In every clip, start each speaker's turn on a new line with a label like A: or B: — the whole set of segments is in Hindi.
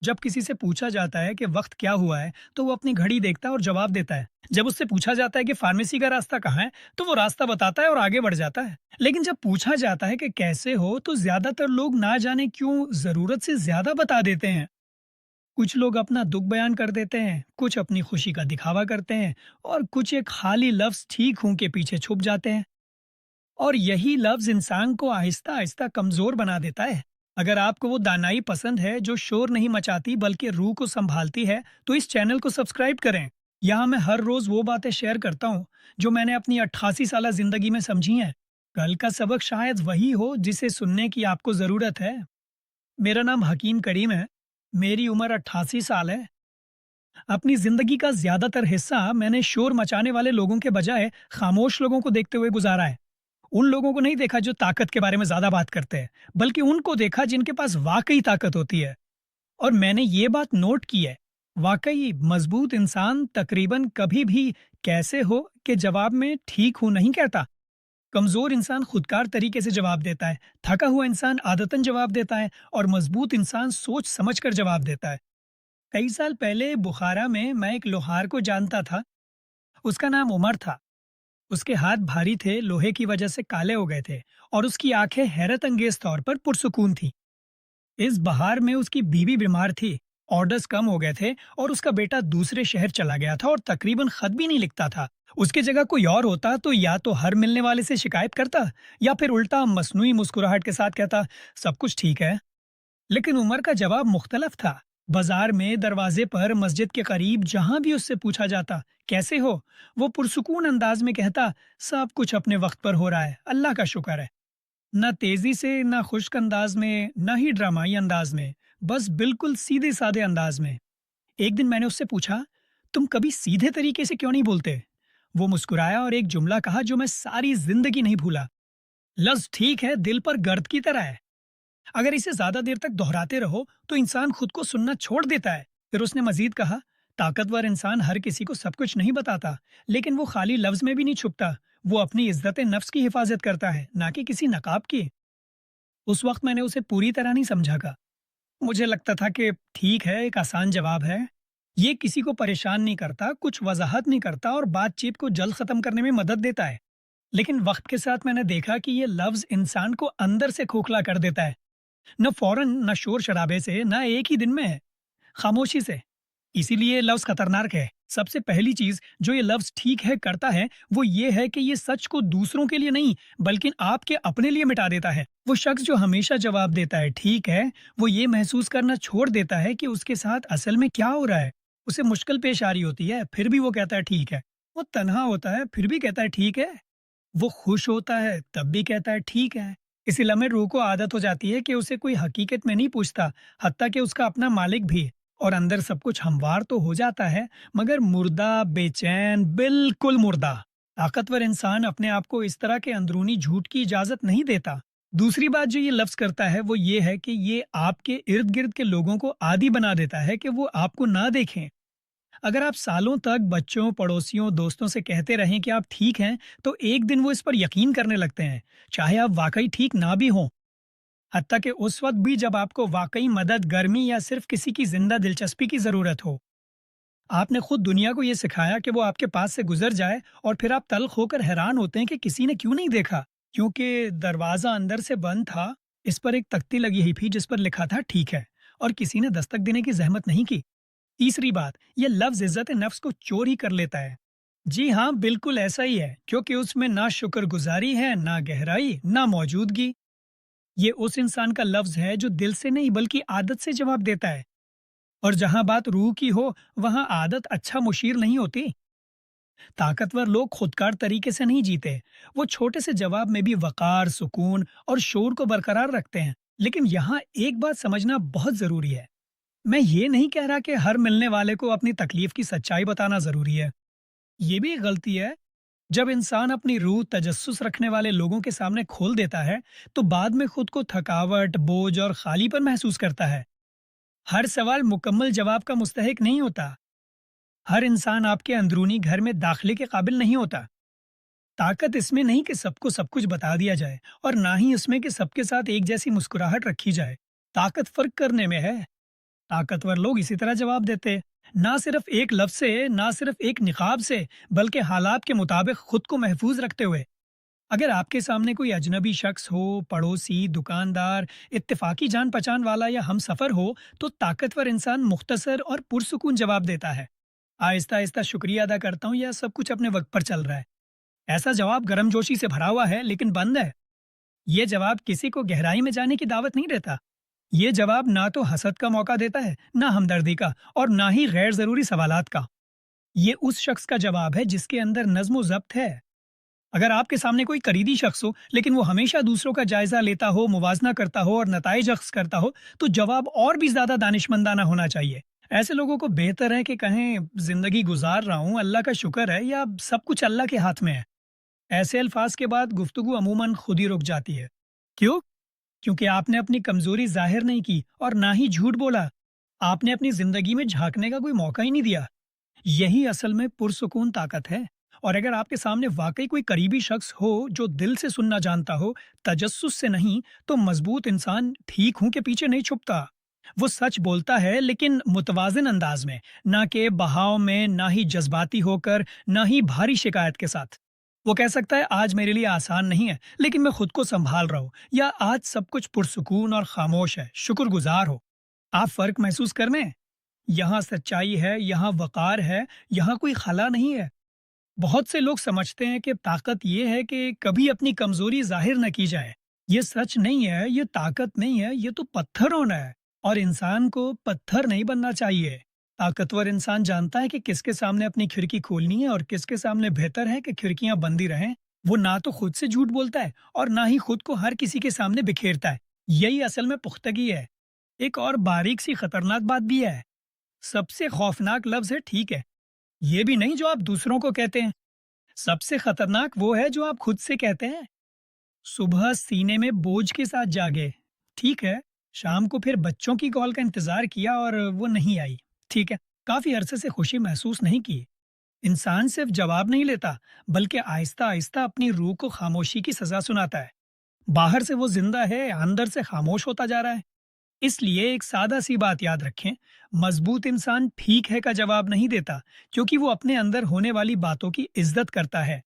A: जब किसी से पूछा जाता है कि वक्त क्या हुआ है, तो वो अपनी घड़ी देखता है और जवाब देता है। जब उससे पूछा जाता है कि फार्मेसी का रास्ता कहाँ है, तो वो रास्ता बताता है और आगे बढ़ जाता है। लेकिन जब पूछा जाता है कि कैसे हो, तो ज्यादातर लोग ना जाने क्यों जरूरत से ज्यादा बता देते हैं। कुछ लोग अपना दुख बयान कर देते हैं, कुछ अपनी खुशी का दिखावा करते हैं, और कुछ एक खाली लफ्ज ठीक हूं के पीछे छुप जाते हैं। और यही लफ्ज इंसान को आहिस्ता आहिस्ता कमजोर बना देता है। अगर आपको वो दानाई पसंद है जो शोर नहीं मचाती बल्कि रूह को संभालती है, तो इस चैनल को सब्सक्राइब करें। यहाँ मैं हर रोज वो बातें शेयर करता हूँ जो मैंने अपनी 88 साल जिंदगी में समझी हैं। कल का सबक शायद वही हो जिसे सुनने की आपको जरूरत है। मेरा नाम हकीम करीम है। मेरी उम्र 88 साल है। अपनी जिंदगी का ज्यादातर हिस्सा मैंने शोर मचाने वाले लोगों के बजाय खामोश लोगों को देखते हुए गुजारा है। उन लोगों को नहीं देखा जो ताकत के बारे में ज्यादा बात करते हैं, बल्कि उनको देखा जिनके पास वाकई ताकत होती है। और मैंने ये बात नोट की है, वाकई मजबूत इंसान तकरीबन कभी भी कैसे हो के जवाब में ठीक हूं नहीं कहता। कमजोर इंसान खुदकार तरीके से जवाब देता है, थका हुआ इंसान आदतन जवाब देता है, और मजबूत इंसान सोच समझकर जवाब देता है। कई साल पहले बुखारा में मैं एक लोहार को जानता था। उसका नाम उमर था। उसके हाथ भारी थे, लोहे की वजह से काले हो गए थे, और उसकी आंखें हैरत अंगेज तौर पर पुरसुकून थी। इस बहार में उसकी बीवी बीमार थी, ऑर्डर्स कम हो गए थे, और उसका बेटा दूसरे शहर चला गया था और तकरीबन खत भी नहीं लिखता था। उसकी जगह कोई और होता तो या तो हर मिलने वाले से शिकायत करता, या फिर उल्टा मसनूई मुस्कुराहट के साथ कहता, सब कुछ ठीक है। लेकिन उमर का जवाब मुख्तलफ था। बाजार में, दरवाजे पर, मस्जिद के करीब, जहां भी उससे पूछा जाता, कैसे हो, वो पुरसुकून अंदाज में कहता, सब कुछ अपने वक्त पर हो रहा है, अल्लाह का शुक्र है। न तेजी से, न खुश्क अंदाज में, न ही ड्रामाई अंदाज में, बस बिल्कुल सीधे साधे अंदाज में। एक दिन मैंने उससे पूछा, तुम कभी सीधे तरीके से क्यों नहीं बोलते? वो मुस्कुराया और एक जुमला कहा जो मैं सारी जिंदगी नहीं भूला। लफ्ज ठीक है, दिल पर गर्द की तरह है। अगर इसे ज्यादा देर तक दोहराते रहो तो इंसान खुद को सुनना छोड़ देता है। फिर उसने मजीद कहा, ताकतवर इंसान हर किसी को सब कुछ नहीं बताता, लेकिन वो खाली लफ्ज में भी नहीं छुपता। वो अपनी इज्जत नफ्स की हिफाजत करता है, ना कि किसी नकाब की। उस वक्त मैंने उसे पूरी तरह नहीं समझा का। मुझे लगता था कि ठीक है, एक आसान जवाब है। ये किसी को परेशान नहीं करता, कुछ वजाहत नहीं करता, और बातचीत को जल्द खत्म करने में मदद देता है। लेकिन वक्त के साथ मैंने देखा कि ये लफ्ज इंसान को अंदर से खोखला कर देता है। न फौरन, न शोर शराबे से, न एक ही दिन में है, खामोशी से। इसीलिए ये लफ्ज खतरनाक है। सबसे पहली चीज जो ये लफ्ज ठीक है करता है, वो ये है कि ये सच को दूसरों के लिए नहीं, बल्कि आपके अपने लिए मिटा देता है। वो शख्स जो हमेशा जवाब देता है ठीक है, वो ये महसूस करना छोड़ देता है कि उसके साथ असल में क्या हो रहा है। उसे मुश्किल पेश आ रही होती है, फिर भी वो कहता है ठीक है। वो तन्हा होता है, फिर भी कहता है ठीक है। वो खुश होता है, तब भी कहता है ठीक है। इसी लम्हे रूह को आदत हो जाती है कि उसे कोई हकीकत में नहीं पूछता, हत्ता कि उसका अपना मालिक भी। और अंदर सब कुछ हमवार तो हो जाता है, मगर मुर्दा, बेचैन, बिल्कुल मुर्दा। ताकतवर इंसान अपने आप को इस तरह के अंदरूनी झूठ की इजाजत नहीं देता। दूसरी बात जो ये लफ्ज करता है वो ये है कि ये आपके इर्द गिर्द के लोगों को आदी बना देता है कि वो आपको ना देखें। अगर आप सालों तक बच्चों, पड़ोसियों, दोस्तों से कहते रहें कि आप ठीक हैं, तो एक दिन वो इस पर यकीन करने लगते हैं, चाहे आप वाकई ठीक ना भी हों। हत्ता कि उस वक्त भी जब आपको वाकई मदद, गर्मी, या सिर्फ किसी की जिंदा दिलचस्पी की जरूरत हो। आपने खुद दुनिया को ये सिखाया कि वो आपके पास से गुजर जाए, और फिर आप तल्ख होकर हैरान होते हैं कि किसी ने क्यों नहीं देखा। क्योंकि दरवाजा अंदर से बंद था। इस पर एक तख्ती लगी हुई थी जिस पर लिखा था ठीक है, और किसी ने दस्तक देने की जहमत नहीं की। तीसरी बात, ये लफ्ज इज्जत नफ्स को चोर ही कर लेता है। जी हाँ, बिल्कुल ऐसा ही है, क्योंकि उसमें ना शुक्रगुजारी है, ना गहराई, ना मौजूदगी। ये उस इंसान का लफ्ज है जो दिल से नहीं बल्कि आदत से जवाब देता है। और जहां बात रूह की हो, वहां आदत अच्छा मुशीर नहीं होती। ताकतवर लोग खुदकार तरीके से नहीं जीते। वो छोटे से जवाब में भी वकार, सुकून और शोर को बरकरार रखते हैं। लेकिन यहाँ एक बात समझना बहुत जरूरी है। मैं ये नहीं कह रहा कि हर मिलने वाले को अपनी तकलीफ की सच्चाई बताना जरूरी है। ये भी एक गलती है। जब इंसान अपनी रूह तजस्सुस रखने वाले लोगों के सामने खोल देता है, तो बाद में खुद को थकावट, बोझ और खालीपन महसूस करता है। हर सवाल मुकम्मल जवाब का मुस्तहिक नहीं होता। हर इंसान आपके अंदरूनी घर में दाखिले के काबिल नहीं होता। ताकत इसमें नहीं कि सबको सब कुछ बता दिया जाए, और ना ही इसमें कि सबके साथ एक जैसी मुस्कुराहट रखी जाए। ताकत फर्क करने में है। ताकतवर लोग इसी तरह जवाब देते, ना सिर्फ एक लफ्ज से, ना सिर्फ एक निकाब से, बल्कि हालात के मुताबिक खुद को महफूज रखते हुए। अगर आपके सामने कोई अजनबी शख्स हो, पड़ोसी, दुकानदार, इत्तेफाकी जान पहचान वाला या हम सफर हो, तो ताकतवर इंसान मुख्तसर और पुरसुकून जवाब देता है। आहिस्ता आहिस्ता शुक्रिया अदा करता हूँ या सब कुछ अपने वक्त पर चल रहा है। ऐसा जवाब गर्मजोशी से भरा हुआ है लेकिन बंद है। ये जवाब किसी को गहराई में जाने की दावत नहीं देता। ये जवाब ना तो हसद का मौका देता है, ना हमदर्दी का, और ना ही गैर जरूरी सवालात का। ये उस शख्स का जवाब है जिसके अंदर नज्म व ज़ब्त है। अगर आपके सामने कोई करीबी शख्स हो लेकिन वो हमेशा दूसरों का जायजा लेता हो, मुवाजना करता हो और नताइज अख्ज़ करता हो, तो जवाब और भी ज्यादा दानिशमंदाना होना चाहिए। ऐसे लोगों को बेहतर है कि कहें जिंदगी गुजार रहा हूँ, अल्लाह का शुक्र है, या सब कुछ अल्लाह के हाथ में है। ऐसे अल्फाज के बाद गुफ्तगू अमूमन खुद ही रुक जाती है। क्यों? क्योंकि आपने अपनी कमजोरी जाहिर नहीं की और ना ही झूठ बोला। आपने अपनी जिंदगी में झांकने का कोई मौका ही नहीं दिया। यही असल में पुरसुकून ताकत है। और अगर आपके सामने वाकई कोई करीबी शख्स हो जो दिल से सुनना जानता हो, तजस्सुस से नहीं, तो मजबूत इंसान ठीक हूं के पीछे नहीं छुपता। वो सच बोलता है लेकिन मुतवाजिन अंदाज में, ना के बहाव में, ना ही जज्बाती होकर, ना ही भारी शिकायत के साथ। वो कह सकता है आज मेरे लिए आसान नहीं है लेकिन मैं खुद को संभाल रहा हूँ, या आज सब कुछ पुरसुकून और खामोश है, शुक्रगुजार हो। आप फर्क महसूस कर में? यहाँ सच्चाई है, यहाँ वकार है, यहाँ कोई खला नहीं है। बहुत से लोग समझते हैं कि ताकत ये है कि कभी अपनी कमजोरी जाहिर न की जाए। ये सच नहीं है, ये ताकत नहीं है, ये तो पत्थर होना है। और इंसान को पत्थर नहीं बनना चाहिए। ताकतवर इंसान जानता है कि किसके सामने अपनी खिड़की खोलनी है और किसके सामने बेहतर है कि खिड़कियां बंदी रहें। वो ना तो खुद से झूठ बोलता है और ना ही खुद को हर किसी के सामने बिखेरता है। यही असल में पुख्तगी है। एक और बारीक सी खतरनाक बात भी है। सबसे खौफनाक लफ्ज है ठीक है। ये भी नहीं जो आप दूसरों को कहते हैं। सबसे खतरनाक वो है जो आप खुद से कहते हैं। सुबह सीने में बोझ के साथ जागे, ठीक है। शाम को फिर बच्चों की कॉल का इंतजार किया और वो नहीं आई, ठीक है। काफी अरसे से खुशी महसूस नहीं की। इंसान सिर्फ जवाब नहीं लेता, बल्कि आहिस्ता आहिस्ता अपनी रूह को खामोशी की सजा सुनाता है। बाहर से वो जिंदा है, अंदर से खामोश होता जा रहा है। इसलिए एक सादा सी बात याद रखें, मजबूत इंसान ठीक है का जवाब नहीं देता, क्योंकि वो अपने अंदर होने वाली बातों की इज्जत करता है।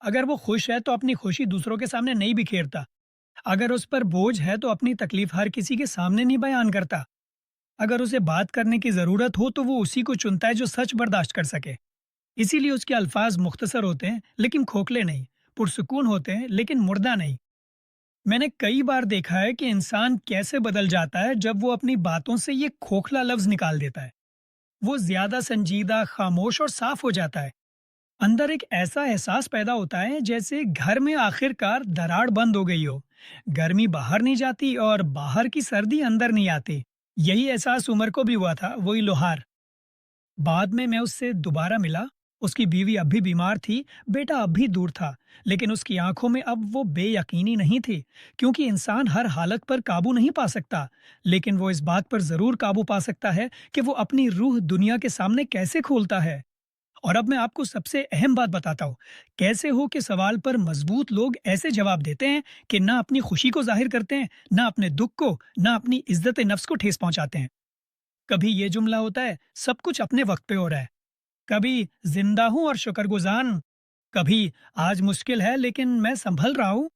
A: अगर वो खुश है तो अपनी खुशी दूसरों के सामने नहीं बिखेरता। अगर उस पर बोझ है तो अपनी तकलीफ हर किसी के सामने नहीं बयान करता। अगर उसे बात करने की जरूरत हो तो वो उसी को चुनता है जो सच बर्दाश्त कर सके। इसीलिए उसके अल्फाज मुख्तसर होते हैं लेकिन खोखले नहीं, पुरसुकून होते हैं लेकिन मुर्दा नहीं। मैंने कई बार देखा है कि इंसान कैसे बदल जाता है जब वो अपनी बातों से ये खोखला लफ्ज निकाल देता है। वो ज्यादा संजीदा, खामोश और साफ हो जाता है। अंदर एक ऐसा एहसास पैदा होता है जैसे घर में आखिरकार दरार बंद हो गई हो। गर्मी बाहर नहीं जाती और बाहर की सर्दी अंदर नहीं आती। यही एहसास उमर को भी हुआ था, वही लोहार। बाद में मैं उससे दोबारा मिला। उसकी बीवी अब भी बीमार थी, बेटा अब भी दूर था, लेकिन उसकी आंखों में अब वो बेयकीनी नहीं थी। क्योंकि इंसान हर हालत पर काबू नहीं पा सकता, लेकिन वो इस बात पर जरूर काबू पा सकता है कि वो अपनी रूह दुनिया के सामने कैसे खोलता है। और अब मैं आपको सबसे अहम बात बताता हूँ, कैसे हो के सवाल पर मजबूत लोग ऐसे जवाब देते हैं कि ना अपनी खुशी को जाहिर करते हैं, ना अपने दुख को, ना अपनी इज्जत नफ्स को ठेस पहुंचाते हैं। कभी ये जुमला होता है, सब कुछ अपने वक्त पे हो रहा है। कभी जिंदा हूं और शुक्रगुजार। कभी आज मुश्किल है लेकिन मैं संभल रहा हूँ।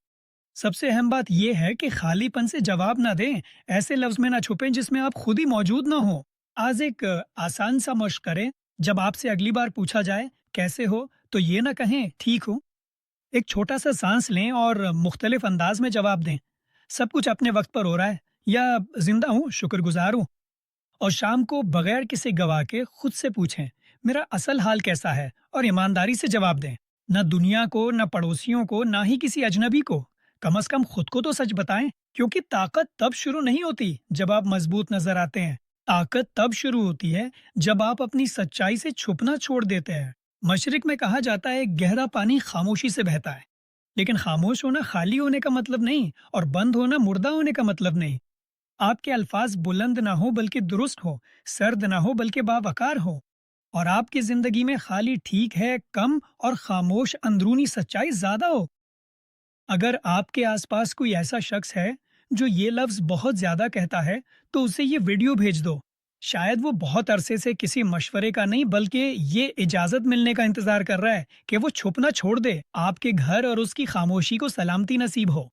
A: सबसे अहम बात यह है कि खालीपन से जवाब ना दें, ऐसे लफ्ज में ना छुपें जिसमें आप खुद ही मौजूद ना हो। आज एक आसान सा मश्क करें। जब आपसे अगली बार पूछा जाए कैसे हो, तो ये ना कहें ठीक हूँ। एक छोटा सा सांस लें और मुख्तलिफ अंदाज में जवाब दें। सब कुछ अपने वक्त पर हो रहा है, या जिंदा हूँ, शुक्रगुजार हूँ। और शाम को बगैर किसी गवाह के खुद से पूछें मेरा असल हाल कैसा है, और ईमानदारी से जवाब दें। न दुनिया को, न पड़ोसियों को, ना ही किसी अजनबी को। कम से कम खुद को तो सच बताएं। क्योंकि ताकत तब शुरू नहीं होती जब आप मजबूत नजर आते हैं। ताकत तब शुरू होती है जब आप अपनी सच्चाई से छुपना छोड़ देते हैं। मशरिक में कहा जाता है गहरा पानी खामोशी से बहता है। लेकिन खामोश होना खाली होने का मतलब नहीं, और बंद होना मुर्दा होने का मतलब नहीं। आपके अल्फाज बुलंद ना हो बल्कि दुरुस्त हो, सर्द ना हो बल्कि बावकार हो। और आपकी जिंदगी में खाली ठीक है कम और खामोश अंदरूनी सच्चाई ज्यादा हो। अगर आपके आसपास कोई ऐसा शख्स है जो ये लफ्ज बहुत ज्यादा कहता है, तो उसे ये वीडियो भेज दो। शायद वो बहुत अरसे से किसी मशवरे का नहीं बल्कि ये इजाज़त मिलने का इंतज़ार कर रहा है कि वो छुप ना छोड़ दे, आपके घर और उसकी खामोशी को सलामती नसीब हो।